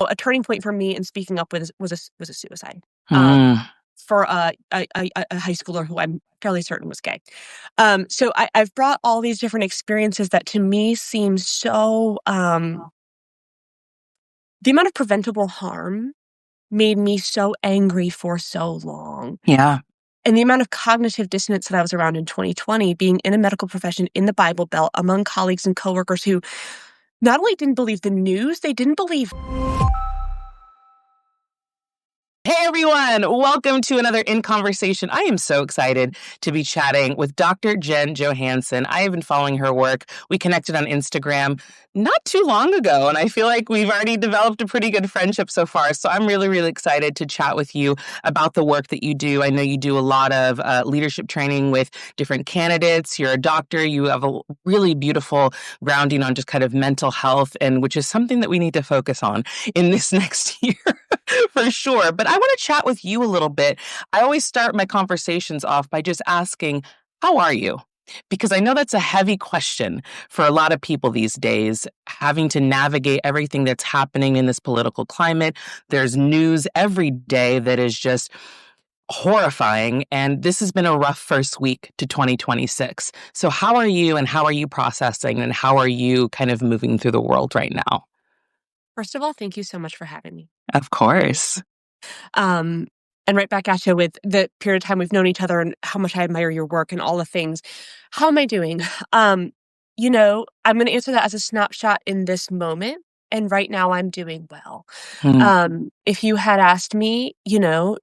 a turning point for me in speaking up was a suicide, Mm, for a high schooler who I'm fairly certain was gay. So I've brought all these different experiences that to me seem so, the amount of preventable harm made me so angry for so long. yeah. And the amount of cognitive dissonance that I was around in 2020, being in a medical profession in the Bible Belt among colleagues and coworkers who not only didn't believe the news, they didn't believe. Hey everyone, welcome to another In Conversation. I am so excited to be chatting with Dr. Jen Johannsen. I have been following her work. We connected on Instagram not too long ago, and I feel like we've already developed a pretty good friendship so far. So I'm really, really excited to chat with you about the work that you do. I know you do a lot of leadership training with different candidates. You're a doctor. You have a really beautiful grounding on just kind of mental health, and which is something that we need to focus on in this next year. For sure. But I want to chat with you a little bit. I always start my conversations off by just asking, how are you? Because I know that's a heavy question for a lot of people these days, having to navigate everything that's happening in this political climate. There's news every day that is just horrifying. And this has been a rough first week to 2026. So, how are you and how are you processing and how are you kind of moving through the world right now? First of all, thank you so much for having me. Of course. Um, and right back at you with the period of time we've known each other and how much I admire your work and all the things. How am I doing? I'm going to answer that as a snapshot in this moment. And right now I'm doing well. Mm, If you had asked me,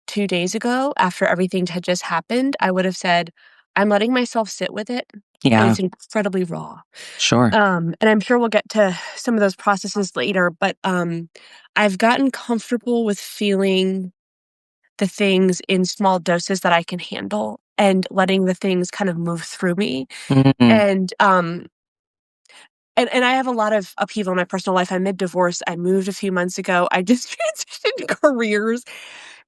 2 days ago after everything had just happened, I would have said, I'm letting myself sit with it. And yeah, it's incredibly raw. sure. And I'm sure we'll get to some of those processes later, but I've gotten comfortable with feeling the things in small doses that I can handle and letting the things kind of move through me. Mm, And I have a lot of upheaval in my personal life. I'm mid-divorce. I moved a few months ago. I just transitioned careers.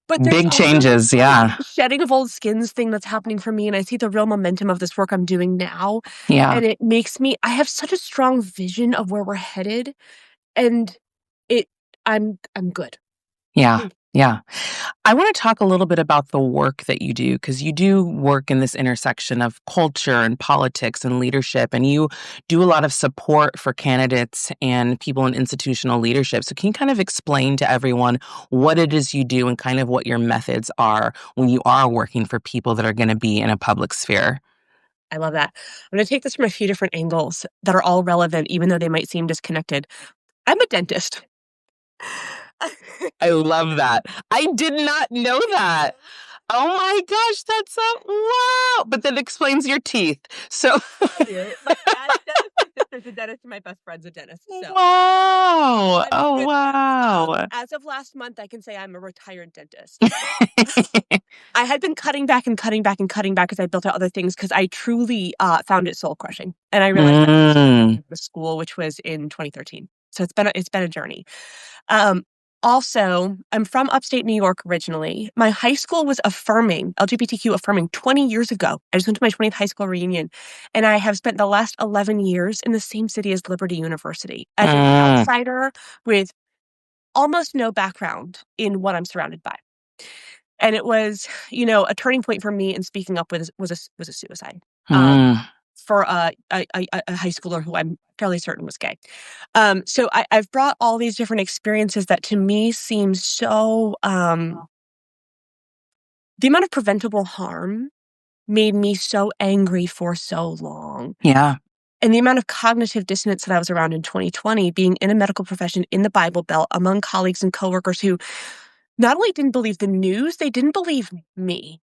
But there's big also changes, this like yeah, shedding of old skins thing that's happening for me. And I see the real momentum of this work I'm doing now. yeah. And it makes me I have such a strong vision of where we're headed. And it I'm good. Yeah, Mm. yeah. I want to talk a little bit about the work that you do because you do work in this intersection of culture and politics and leadership, and you do a lot of support for candidates and people in institutional leadership. So, can you kind of explain to everyone what it is you do and kind of what your methods are when you are working for people that are going to be in a public sphere? I love that. I'm gonna take this from a few different angles that are all relevant, even though they might seem disconnected. I'm a dentist. I love that. I did not know that. Oh my gosh, that's a wow! But that explains your teeth. So, My dad's dentist, my sister's a dentist, and my best friend's a dentist, so wow! I'm Oh good now. wow! As of last month, I can say I'm a retired dentist. I had been cutting back and cutting back and cutting back as I built out other things because I truly, found it soul crushing, and I realized that Mm, the school, which was in 2013. So it's been a journey. Um, Also, I'm from upstate New York originally. My high school was affirming, LGBTQ affirming 20 years ago. I just went to my 20th high school reunion, and I have spent the last 11 years in the same city as Liberty University as an mm, outsider with almost no background in what I'm surrounded by. And it was, a turning point for me in speaking up was a suicide. Um, mm. for a high schooler who I'm fairly certain was gay. So I've brought all these different experiences that to me seem so, the amount of preventable harm made me so angry for so long. Yeah. And the amount of cognitive dissonance that I was around in 2020, being in a medical profession in the Bible Belt among colleagues and coworkers who not only didn't believe the news, they didn't believe me.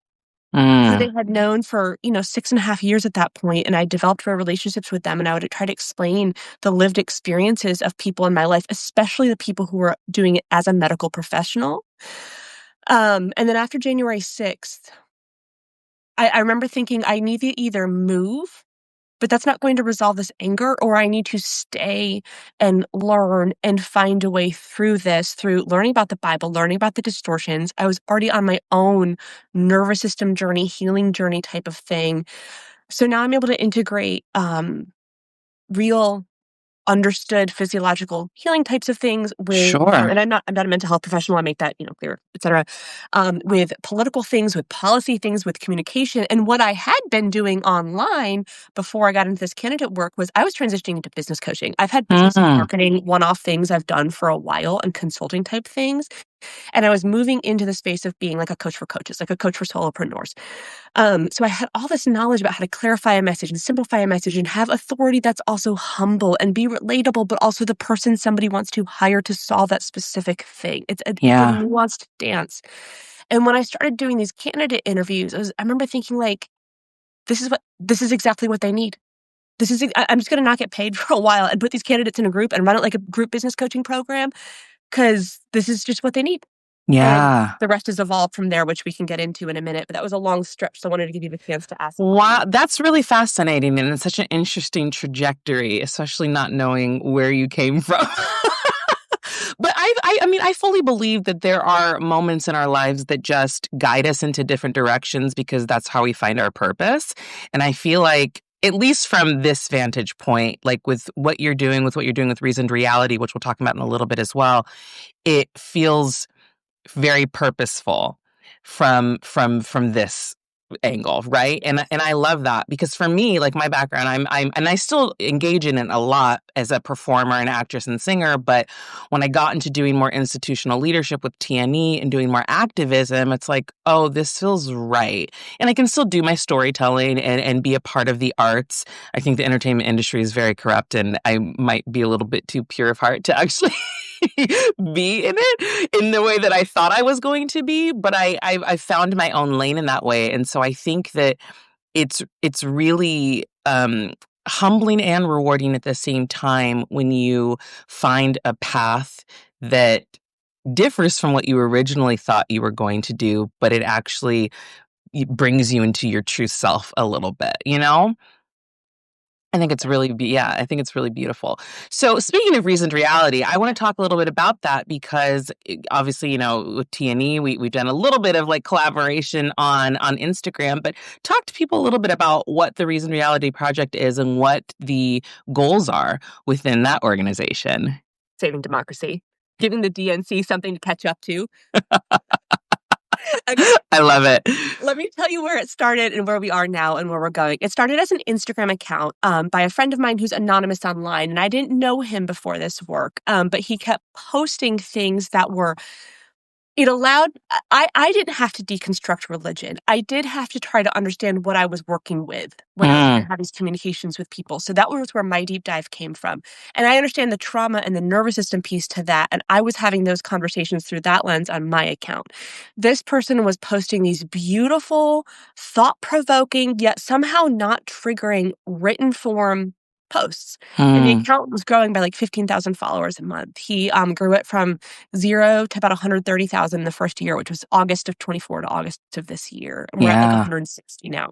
Who they Mm, had known for, 6.5 years at that point, and I developed real relationships with them, and I would try to explain the lived experiences of people in my life, especially the people who were doing it as a medical professional. And then after January 6th, I remember thinking I need to either move, but that's not going to resolve this anger, or I need to stay and learn and find a way through this, through learning about the Bible, learning about the distortions. I was already on my own nervous system journey, healing journey type of thing. So now I'm able to integrate real understood physiological healing types of things with, Sure. and I'm not a mental health professional. I make that, clear, et cetera. With political things, with policy things, with communication. And what I had been doing online before I got into this candidate work was I was transitioning into business coaching. I've had business Mm, marketing one-off things I've done for a while and consulting type things. And I was moving into the space of being like a coach for coaches, like a coach for solopreneurs. So I had all this knowledge about how to clarify a message and simplify a message and have authority that's also humble and be relatable, but also the person somebody wants to hire to solve that specific thing. It's a yeah. nuanced dance. And when I started doing these candidate interviews, I remember thinking like, this is exactly what they need. I'm just going to not get paid for a while and put these candidates in a group and run it like a group business coaching program because this is just what they need. And Yeah. the rest has evolved from there, which we can get into in a minute, but that was a long stretch, so I wanted to give you the chance to ask me. Wow, that's really fascinating, and it's such an interesting trajectory, especially not knowing where you came from. But I mean, I fully believe that there are moments in our lives that just guide us into different directions because that's how we find our purpose. And I feel like, at least from this vantage point, like with what you're doing, with Reasoned Reality, which we'll talk about in a little bit as well, it feels very purposeful from this angle, right? And I love that because for me, like my background, I'm and I still engage in it a lot as a performer and actress and singer, but when I got into doing more institutional leadership with TNE and doing more activism, it's like, oh, this feels right. And I can still do my storytelling and be a part of the arts. I think the entertainment industry is very corrupt and I might be a little bit too pure of heart to actually be in it in the way that I thought I was going to be, but I found my own lane in that way, and so I think that it's really humbling and rewarding at the same time when you find a path that differs from what you originally thought you were going to do, but it actually brings you into your true self a little bit, you know? I think it's really yeah, I think it's really beautiful. So speaking of Reasoned Reality, I wanna talk a little bit about that because obviously, with TNE, we've done a little bit of, like, collaboration on Instagram, but talk to people a little bit about what the Reasoned Reality project is and what the goals are within that organization. Saving democracy, giving the DNC something to catch up to. Okay, I love it. let me tell you where it started and where we are now and where we're going. It started as an Instagram account by a friend of mine who's anonymous online, and I didn't know him before this work, but he kept posting things that were it allowed I didn't have to deconstruct religion. I did have to try to understand what I was working with when I was trying Mm, to have these communications with people. So that was where my deep dive came from. And I understand the trauma and the nervous system piece to that. And I was having those conversations through that lens on my account. This person was posting these beautiful, thought-provoking, yet somehow not triggering written form posts. And the mm, account was growing by like 15,000 followers a month. He grew it from 0 to about 130,000 the first year, which was August of 24 to August of this year, and we're at, like, yeah. 160 now.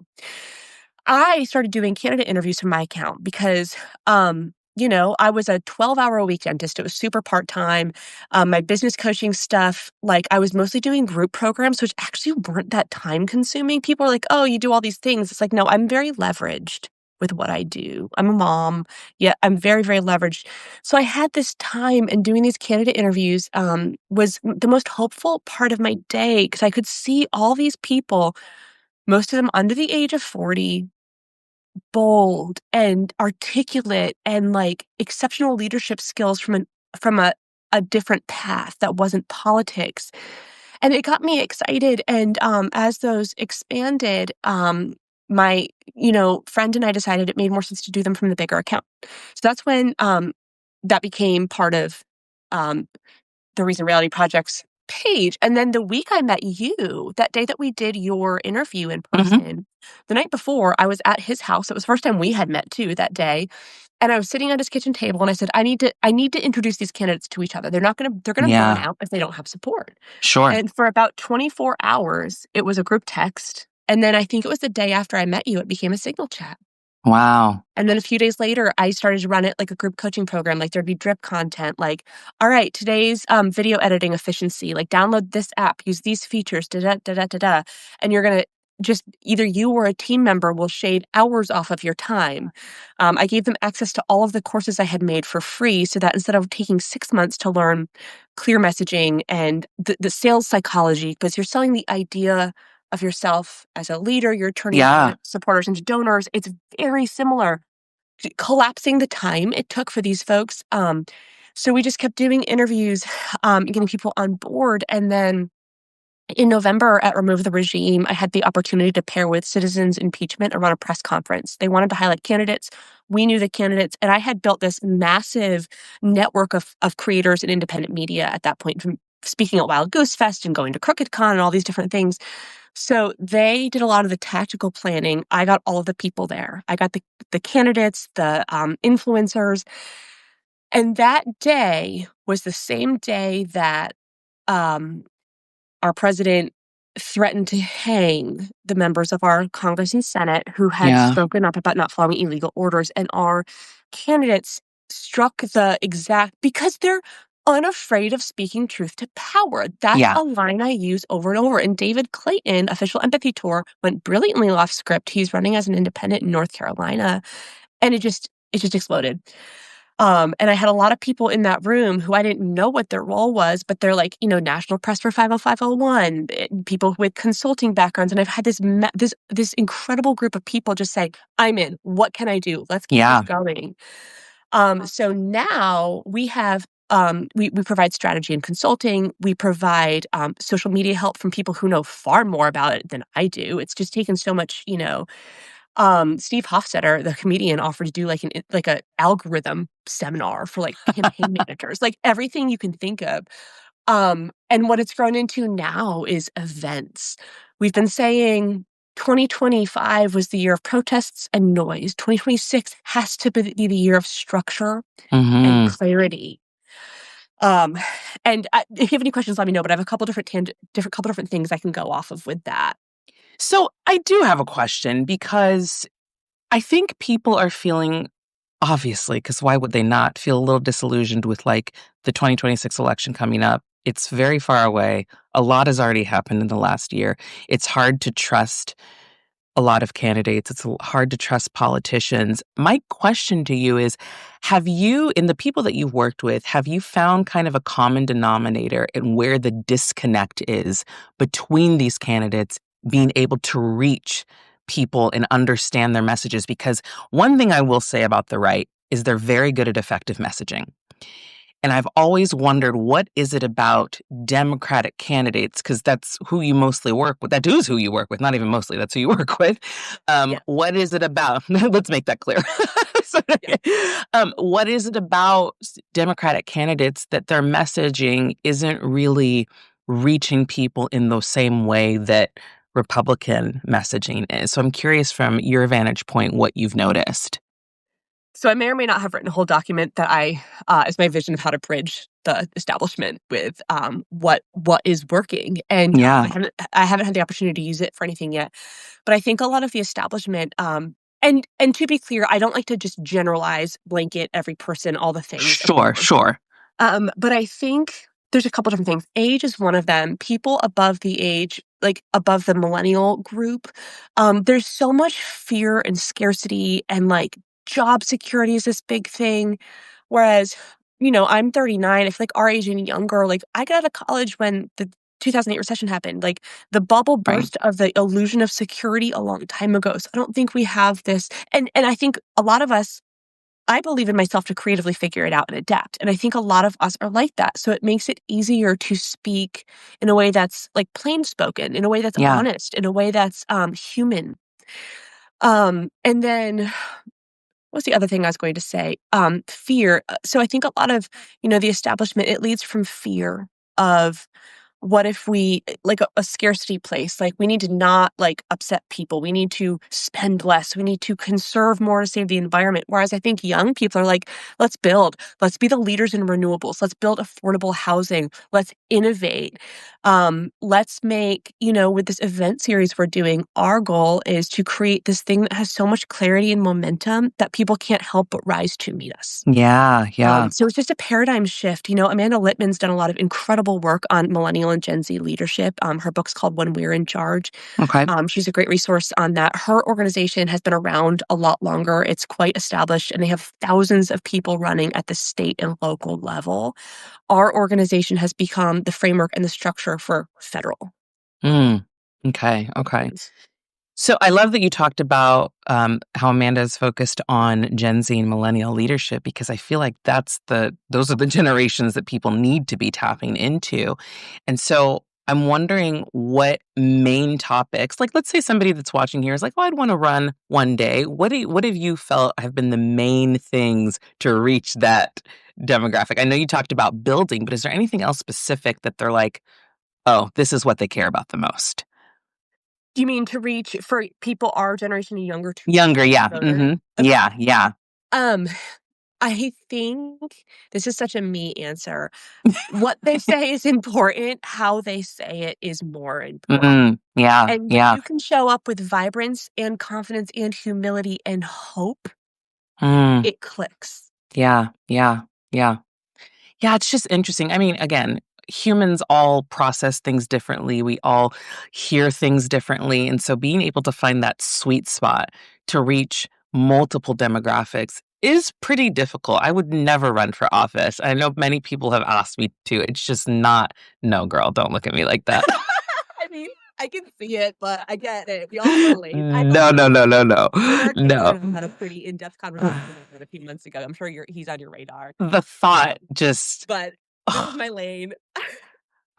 I started doing candidate interviews from my account because, I was a 12-hour-a-week dentist. It was super part-time. My business coaching stuff, like, I was mostly doing group programs, which actually weren't that time-consuming. People are like, "Oh, you do all these things." It's like, no, I'm very leveraged with what I do. I'm a mom. Yeah, I'm very, very leveraged. So I had this time, and doing these candidate interviews, was the most hopeful part of my day because I could see all these people, most of them under the age of 40, bold and articulate and, like, exceptional leadership skills from a different path that wasn't politics, and it got me excited, and, as those expanded, my, friend and I decided it made more sense to do them from the bigger account. So that's when, that became part of, um, the Reason Reality Project's page, and then the week I met you, that day that we did your interview in Mhm. person, the night before, I was at his house. It was the first time we had met too that day, and I was sitting at his kitchen table, and I said, "I need to introduce these candidates to each other. They're gonna burn Yeah. out if they don't have support." Sure. And for about 24 hours, it was a group text, and then I think it was the day after I met you, it became a Signal chat. Wow. And then a few days later, I started to run it like a group coaching program. Like there'd be drip content, like, all right, today's video editing efficiency, like download this app, use these features, da da da da da da. And just either you or a team member will shave hours off of your time. I gave them access to all of the courses I had made for free so that instead of taking 6 months to learn clear messaging and the sales psychology, because you're selling the idea of yourself as a leader, you're turning Yeah. supporters into donors. It's very similar. Collapsing the time it took for these folks. So we just kept doing interviews, getting people on board. And then in November at Remove the Regime, I had the opportunity to pair with Citizens Impeachment and run a press conference. They wanted to highlight candidates. We knew the candidates, and I had built this massive network of creators and independent media at that point, from speaking at Wild Goose Fest and going to Crooked Con and all these different things. So they did a lot of the tactical planning. I got all of the people there. I got the candidates, the influencers, and that day was the same day that um, our president threatened to hang the members of our Congress and Senate who had Yeah. spoken up about not following illegal orders. And our candidates struck the exact, because they're unafraid of speaking truth to power. That's Yeah. a line I use over and over. And David Clayton, Official Empathy Tour, went brilliantly off script. He's running as an independent in North Carolina. And it just exploded. And I had a lot of people in that room who I didn't know what their role was, but they're like, national press for 50501, people with consulting backgrounds. And I've had this incredible group of people just say, I'm in. What can I do? Let's keep this Yeah. going. So now we have, we provide strategy and consulting. We provide social media help from people who know far more about it than I do. It's just taken so much, Steve Hofstetter, the comedian, offered to do like a algorithm seminar for like campaign managers, like everything you can think of. And what it's grown into now is events. We've been saying 2025 was the year of protests and noise. 2026 has to be the year of structure and Hmm. clarity. Um, and if you have any questions, let me know. But I have a couple different things I can go off of with that. So I do have a question because I think people are feeling, obviously, because why would they not feel a little disillusioned with like the 2026 election coming up? It's very far away. A lot has already happened in the last year. It's hard to trust a lot of candidates. It's hard to trust politicians. My question to you is, have you, in the people that you've worked with, have you found kind of a common denominator in where the disconnect is between these candidates being able to reach people and understand their messages? Because one thing I will say about the right is they're very good at effective messaging. And I've always wondered, what is it about Democratic candidates? Because that's who you mostly work with. That is who you work with. Not even mostly, that's who you work with. Yeah. What is it about? Let's make that clear. So, Yeah. what is it about Democratic candidates that their messaging isn't really reaching people in the same way that Republican messaging is? So I'm curious from your vantage point what you've noticed. So I may or may not have written a whole document that is my vision of how to bridge the establishment with what is working, and Yeah, I haven't had the opportunity to use it for anything yet. But I think a lot of the establishment, and to be clear, I don't like to just generalize, blanket every person, all the things, of sure, course. sure. But I think there's a couple different things. Age is one of them. People above the age, like above the millennial group, there's so much fear and scarcity, and like job security is this big thing. Whereas, I'm 39. I feel like our age and younger, like I got out of college when the 2008 recession happened. Like the bubble Right. burst of the illusion of security a long time ago. So I don't think we have this. And I think a lot of us, I believe in myself to creatively figure it out and adapt. And I think a lot of us are like that. So it makes it easier to speak in a way that's like plain spoken, in a way that's Yeah. honest, in a way that's human. And then what's the other thing I was going to say? Fear. So I think a lot of, the establishment, it leads from fear of what if we like a scarcity place, like we need to not like upset people, we need to spend less, we need to conserve more to save the environment. Whereas I think young people are like, let's be the leaders in renewables, let's build affordable housing, let's innovate. Let's make, with this event series we're doing, our goal is to create this thing that has so much clarity and momentum that people can't help but rise to meet us. Yeah, yeah. So it's just a paradigm shift. Amanda Littman's done a lot of incredible work on millennial and Gen Z leadership. Her book's called When We're in Charge. Okay. She's a great resource on that. Her organization has been around a lot longer. It's quite established, and they have thousands of people running at the state and local level. Our organization has become the framework and the structure for federal. Mm. Okay, okay. So I love that you talked about how Amanda is focused on Gen Z and millennial leadership because I feel like those are the generations that people need to be tapping into. And so I'm wondering what main topics, like let's say somebody that's watching here is like, "Oh, I'd want to run one day." What have you felt have been the main things to reach that demographic? I know you talked about building, but is there anything else specific that they're like, "Oh, this is what they care about the most"? Do you mean to reach for people our generation and younger to Younger, yeah. voters? Okay. Yeah, yeah. Um, I think this is such a me answer. What they say is important, how they say it is more important. Yeah, And when yeah. you can show up with vibrance and confidence and humility and hope, Mm, it clicks. yeah, yeah, yeah. Yeah, it's just interesting. I mean, again, humans all process things differently. We all hear things differently. And so being able to find that sweet spot to reach multiple demographics is pretty difficult. I would never run for office. I know many people have asked me to. It's just not, no, girl, don't look at me like that. I mean, I can see it, but I get it. We all relate. I No, no, also no, no, no. You and our No. Chairman had a pretty in-depth conversation about it a few months ago. I'm sure he's on your radar. The thought just But this is my lane.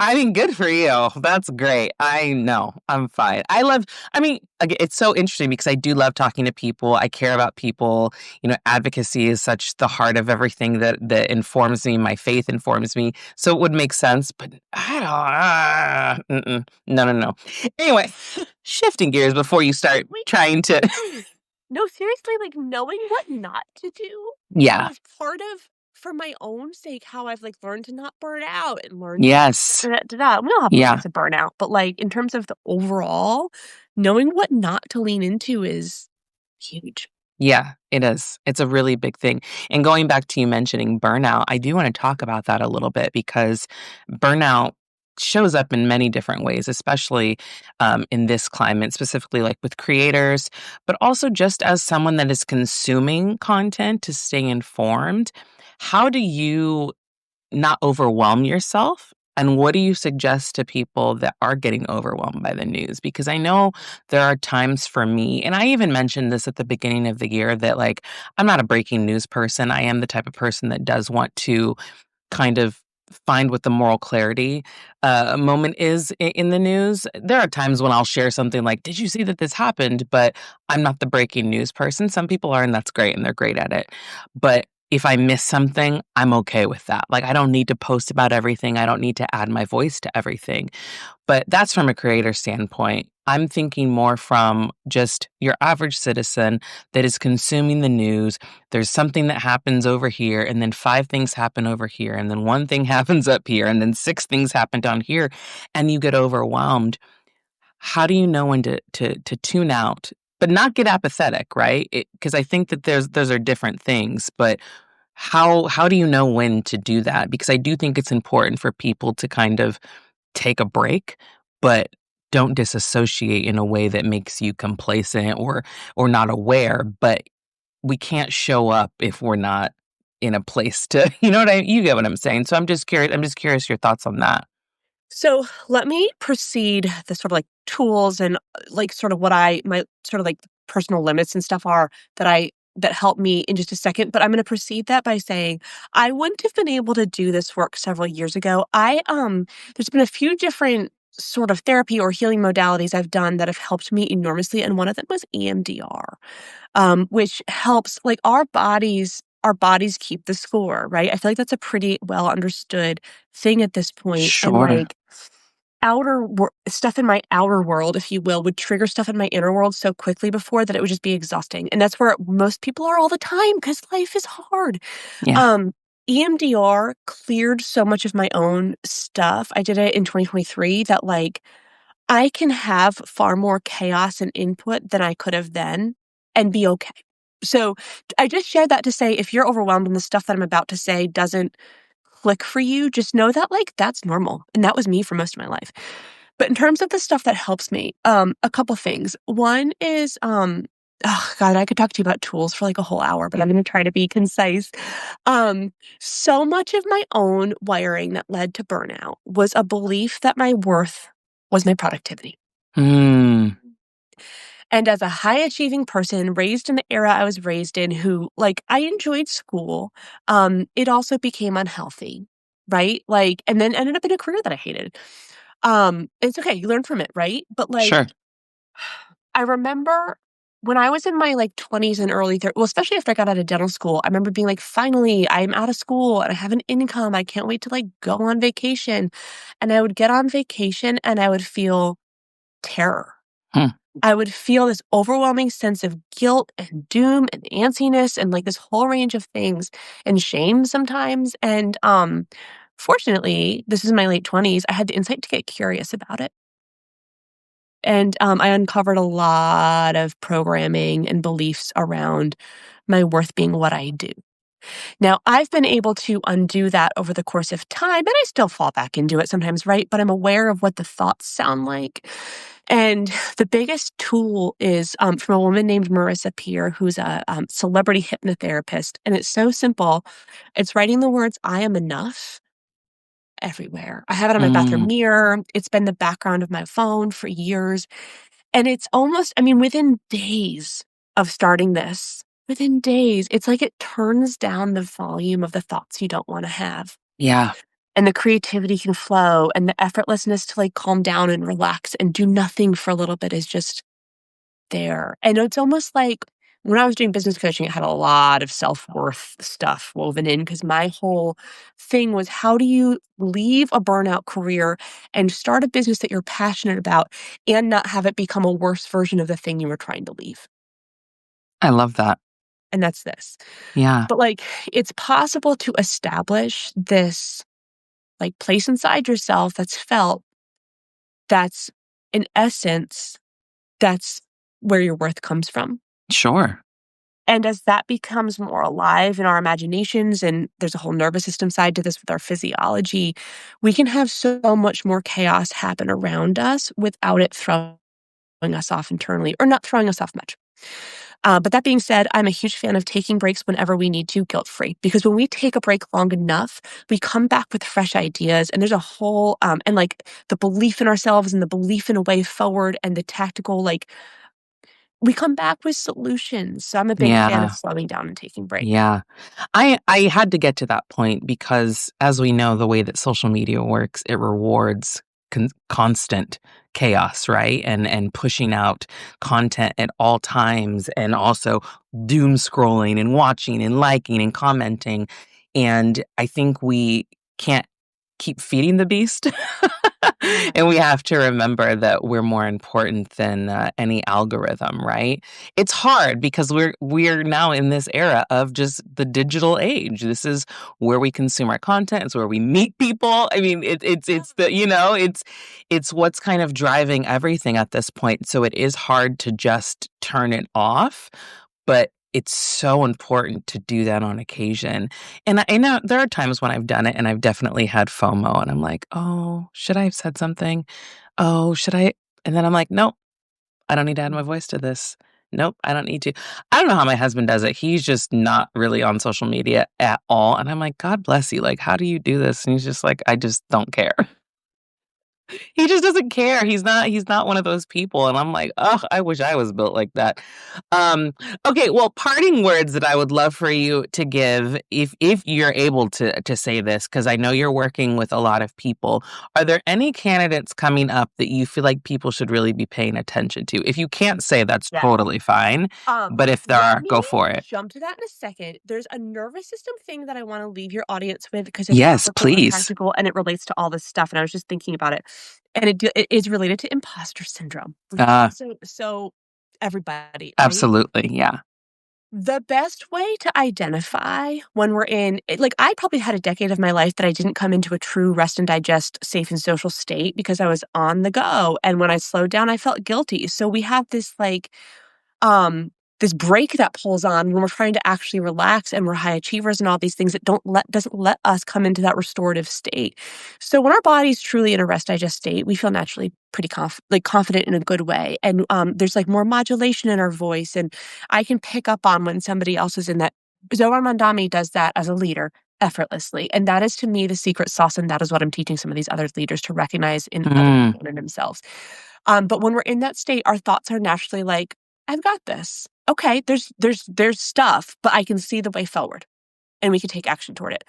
I mean, good for you. That's great. I know. I'm fine. I mean, again, it's so interesting because I do love talking to people. I care about people. Advocacy is such the heart of everything that informs me. My faith informs me. So it would make sense, but I don't, no, no, no. Anyway, shifting gears before you start Wait. trying to, No, seriously, like, knowing what not to do yeah, is part of, for my own sake, how I've, like, learned to not burn out and learned yes, We all have yeah. moments of burnout, but, like, in terms of the overall, knowing what not to lean into is huge. Yeah, it is. It's a really big thing. And going back to you mentioning burnout, I do want to talk about that a little bit because burnout shows up in many different ways, especially in this climate, specifically like with creators, but also just as someone that is consuming content to stay informed. How do you not overwhelm yourself? And what do you suggest to people that are getting overwhelmed by the news? Because I know there are times for me, and I even mentioned this at the beginning of the year that, like, I'm not a breaking news person. I am the type of person that does want to kind of find what the moral clarity moment is in the news. There are times when I'll share something like, "Did you see that this happened?" But I'm not the breaking news person. Some people are, and that's great, and they're great at it. But if I miss something, I'm okay with that. Like, I don't need to post about everything. I don't need to add my voice to everything. But that's from a creator standpoint. I'm thinking more from just your average citizen that is consuming the news. There's something that happens over here, and then 5 things happen over here, and then 1 thing happens up here, and then 6 things happen down here, and you get overwhelmed. How do you know when to tune out, but not get apathetic, right? Because I think that those are different things, but how do you know when to do that? Because I do think it's important for people to kind of take a break, but don't disassociate in a way that makes you complacent or not aware, but we can't show up if we're not in a place to you get what I'm saying. So I'm just curious your thoughts on that. So let me precede the sort of like tools and like sort of what my sort of like personal limits and stuff are that help me in just a second. But I'm going to precede that by saying I wouldn't have been able to do this work several years ago. There's been a few different sort of therapy or healing modalities I've done that have helped me enormously, and one of them was EMDR, which helps like our bodies keep the score, right? I feel like that's a pretty well understood thing at this point. And Sure. like stuff in my outer world, if you will, would trigger stuff in my inner world so quickly before that it would just be exhausting. And that's where most people are all the time because life is hard. Yeah. Um, EMDR cleared so much of my own stuff. I did it in 2023 that, like, I can have far more chaos and input than I could have then and be okay. So, I just shared that to say if you're overwhelmed and the stuff that I'm about to say doesn't click for you, just know that, like, that's normal, and that was me for most of my life. But in terms of the stuff that helps me, a couple things. One is, oh god, I could talk to you about tools for, like, a whole hour, but I'm gonna try to be concise. So much of my own wiring that led to burnout was a belief that my worth was my productivity. Mm, And as a high achieving person raised in the era I was raised in who, like, I enjoyed school, it also became unhealthy, right? Like, and then ended up in a career that I hated. It's okay, you learn from it, right? But, like, sure. I remember when I was in my, like, 20s and early 30s, well, especially after I got out of dental school, I remember being like, "Finally, I'm out of school and I have an income. I can't wait to, like, go on vacation." And I would get on vacation and I would feel terror. Hmm. I would feel this overwhelming sense of guilt and doom and antsiness and, like, this whole range of things and shame sometimes, and, fortunately, this is my late 20s, I had the insight to get curious about it. And, I uncovered a lot of programming and beliefs around my worth being what I do. Now, I've been able to undo that over the course of time, and I still fall back into it sometimes, right? But I'm aware of what the thoughts sound like. And the biggest tool is from a woman named Marissa Peer, who's a celebrity hypnotherapist. And it's so simple. It's writing the words, I am enough everywhere. I have it on my bathroom Mm, mirror. It's been the background of my phone for years. And it's almost, I mean, within days of starting this, within days, it's like it turns down the volume of the thoughts you don't wanna have, yeah. and the creativity can flow, and the effortlessness to, like, calm down and relax and do nothing for a little bit is just there. And it's almost like when I was doing business coaching, it had a lot of self-worth stuff woven in because my whole thing was how do you leave a burnout career and start a business that you're passionate about and not have it become a worse version of the thing you were trying to leave? I love that. And that's this. Yeah. But, like, it's possible to establish this, like, place inside yourself that's felt, that's in essence, that's where your worth comes from. Sure. And as that becomes more alive in our imaginations, and there's a whole nervous system side to this with our physiology, we can have so much more chaos happen around us without it throwing us off internally or not throwing us off much. But that being said, I'm a huge fan of taking breaks whenever we need to, guilt free, because when we take a break long enough, we come back with fresh ideas. And there's a whole, and like the belief in ourselves and the belief in a way forward and the tactical, like we come back with solutions. So I'm a big fan of Yeah. slowing down and taking breaks. Yeah. I had to get to that point because as we know, the way that social media works, it rewards constant chaos, right? And pushing out content at all times and also doom scrolling and watching and liking and commenting. And I think we can't keep feeding the beast. Yeah. And we have to remember that we're more important than any algorithm, right? It's hard because we're now in this era of just the digital age. This is where we consume our content. It's where we meet people. I mean, it's the it's what's kind of driving everything at this point. So it is hard to just turn it off, but it's so important to do that on occasion. And I know there are times when I've done it and I've definitely had FOMO and I'm like, "Oh, should I have said something? Oh, should I?" And then I'm like, "Nope, I don't need to add my voice to this. Nope, I don't need to." I don't know how my husband does it. He's just not really on social media at all. And I'm like, "God bless you. Like, how do you do this?" And he's just like, "I just don't care." He just doesn't care. He's not one of those people, and I'm like, "Oh, I wish I was built like that." Okay, well, parting words that I would love for you to give if you're able to say this, because I know you're working with a lot of people. Are there any candidates coming up that you feel like people should really be paying attention to? If you can't say, that's Yes. totally fine, but if there Let are, me go for it. jump to that in a second. There's a nervous system thing that I want to leave your audience with because it's Yes, topical and please. practical and it relates to all this stuff. And I was just thinking about it. And it is related to imposter syndrome, which is Uh, also so everybody, right? Absolutely, yeah. The best way to identify when we're in like, I probably had a decade of my life that I didn't come into a true rest and digest, safe and social state because I was on the go, and when I slowed down, I felt guilty. So we have this, like, um, this brake that pulls on when we're trying to actually relax and we're high achievers and all these things that doesn't let us come into that restorative state. So when our body's truly in a rest digest state, we feel naturally pretty confident in a good way. And there's like more modulation in our voice. And I can pick up on when somebody else is in that. Zohar Mandami does that as a leader effortlessly. And that is to me the secret sauce. And that is what I'm teaching some of these other leaders to recognize in other Mm, people and in themselves. But when we're in that state, our thoughts are naturally like, I've got this. Okay, there's stuff, but I can see the way forward and we can take action toward it.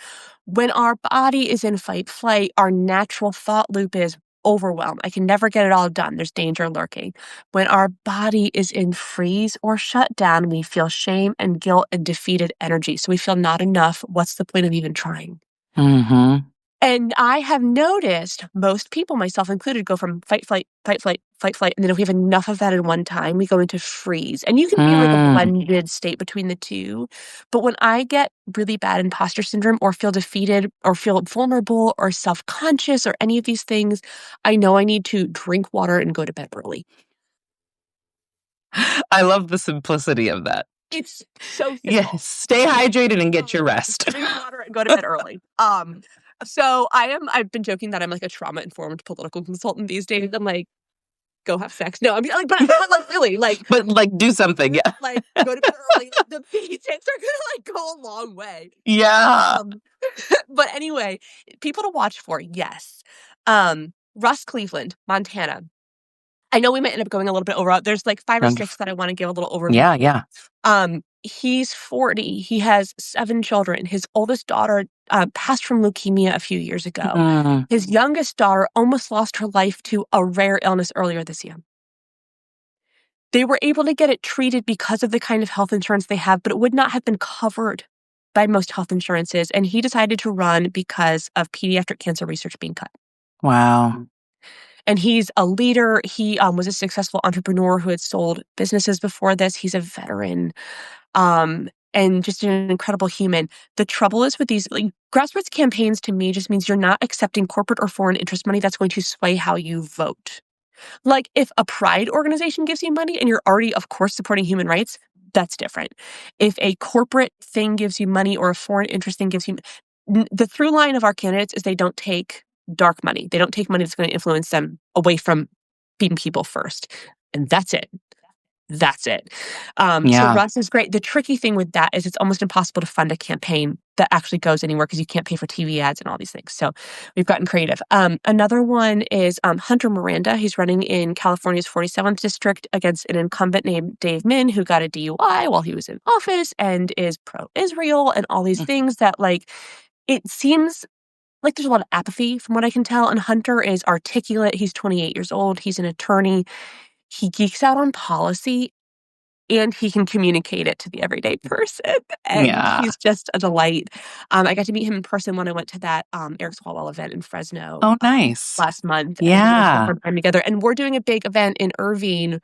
When our body is in fight flight, our natural thought loop is overwhelm. I can never get it all done. There's danger lurking. When our body is in freeze or shut down, we feel shame and guilt and defeated energy. So we feel not enough. What's the point of even trying? mm-hmm. And I have noticed most people, myself included, go from fight, flight, fight, flight, fight, flight. And then if we have enough of that in one time, we go into freeze. And you can be in like a Mm. blended state between the two. But when I get really bad imposter syndrome or feel defeated or feel vulnerable or self-conscious or any of these things, I know I need to drink water and go to bed early. I love the simplicity of that. It's so simple. Yes, stay hydrated and get your rest. Drink water and go to bed early. So I've been joking that I'm like a trauma-informed political consultant these days. I'm like, go have sex. No, I mean, like, but like, really, like, But like, do something, yeah. like, go to bed early. The basics are gonna like go a long way. Yeah. But anyway, people to watch for, yes. Russ Cleveland, Montana. I know we might end up going a little bit over. There's like 5 or 6 that I want to give a little overview. Yeah. He's 40. He has 7 children. His oldest daughter passed from leukemia a few years ago. Mm. His youngest daughter almost lost her life to a rare illness earlier this year. They were able to get it treated because of the kind of health insurance they have, but it would not have been covered by most health insurances. And he decided to run because of pediatric cancer research being cut. Wow. And he's a leader. He was a successful entrepreneur who had sold businesses before this. He's a veteran. And just an incredible human. The trouble is with these like grassroots campaigns to me just means you're not accepting corporate or foreign interest money that's going to sway how you vote. Like if a pride organization gives you money and you're already, of course, supporting human rights, that's different. If a corporate thing gives you money or a foreign interest thing gives you, the through line of our candidates is they don't take dark money. They don't take money that's going to influence them away from being people first. And that's it. That's it. So Russ is great. The tricky thing with that is it's almost impossible to fund a campaign that actually goes anywhere because you can't pay for TV ads and all these things. So we've gotten creative. Another one is Hunter Miranda. He's running in California's 47th district against an incumbent named Dave Min, who got a DUI while he was in office and is pro-Israel and all these things that like, it seems like there's a lot of apathy from what I can tell. And Hunter is articulate. He's 28 years old. He's an attorney. He geeks out on policy and he can communicate it to the everyday person. And he's just a delight. I got to meet him in person when I went to that Eric Swalwell event in Fresno. Oh, nice. Last month. Yeah. And we time together. And we're doing a big event in Irvine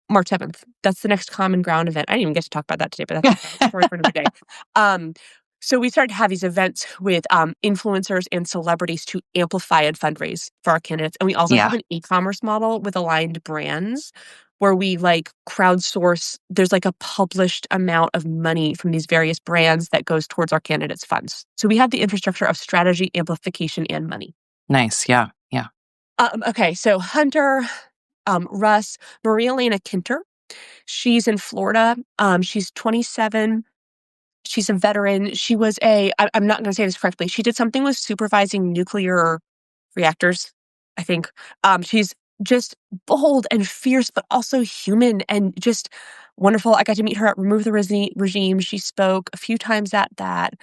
March 7th. That's the next Common Ground event. I didn't even get to talk about that today, but that's a story for another day. So we started to have these events with influencers and celebrities to amplify and fundraise for our candidates. And we also have an e-commerce model with aligned brands where we like crowdsource. There's like a published amount of money from these various brands that goes towards our candidates' funds. So we have the infrastructure of strategy, amplification, and money. Nice. Yeah. Okay, so Hunter, Russ, Maria Elena Kinter. She's in Florida. She's 27. She's a veteran. She was I'm not going to say this correctly. She did something with supervising nuclear reactors, I think. She's just bold and fierce, but also human and just wonderful. I got to meet her at Remove the Regime. She spoke a few times at that.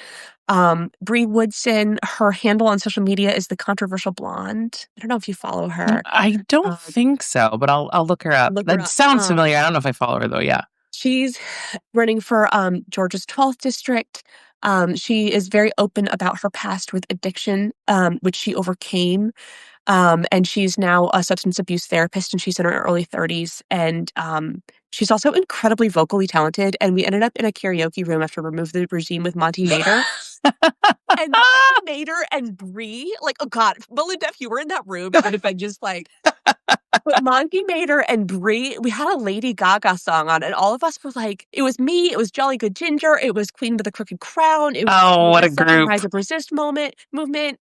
Bree Woodson, her handle on social media is The Controversial Blonde. I don't know if you follow her. I don't think so, but I'll look her up. That sounds familiar. I don't know if I follow her though. Yeah. She's running for Georgia's 12th district. She is very open about her past with addiction, which she overcame. And she's now a substance abuse therapist, and she's in her early 30s. And she's also incredibly vocally talented. And we ended up in a karaoke room after Remove the Regime with Monty Mader. And Monty Mader and Brie, like, oh God, Malynda, if you were in that room, it would have been just like, but Monty Mader and Brie, we had a Lady Gaga song on, and all of us were like, it was me, it was Jolly Good Ginger, it was Queen with the Crooked Crown, it was Oh, what the a Second group. Rise of Resist movement,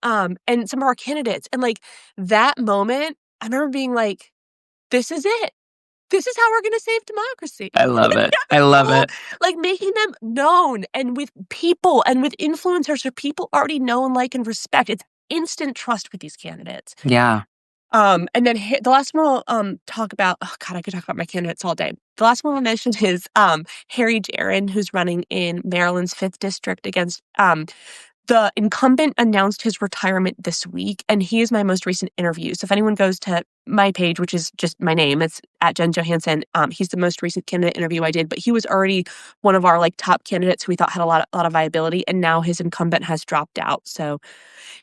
and some of our candidates. And like that moment, I remember being like, this is it. This is how we're gonna save democracy. I love it. I love it. Like making them known and with people and with influencers or people already know and like and respect. It's instant trust with these candidates. Yeah. And then the last one I'll talk about, oh God, I could talk about my candidates all day. The last one I'll mention is Harry Jaron, who's running in Maryland's 5th district against the incumbent announced his retirement this week, and he is my most recent interview. So if anyone goes to my page, which is just my name, it's at Jen Johannsen. He's the most recent candidate interview I did, but he was already one of our like top candidates who we thought had a lot of viability, and now his incumbent has dropped out. So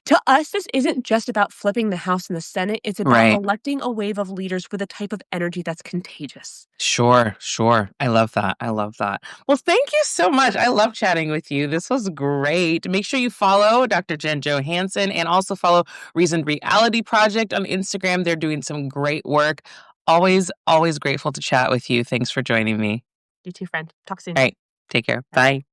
to us, this isn't just about flipping the House and the Senate. It's about Right. electing a wave of leaders with a type of energy that's contagious. Sure, sure. I love that. I love that. Well, thank you so much. I love chatting with you. This was great. Make sure you follow Dr. Jen Johannsen and also follow Reasoned Reality Project on Instagram. They're doing some great work. Always, always grateful to chat with you. Thanks for joining me. You too, friend. Talk soon. All right. Take care. Bye.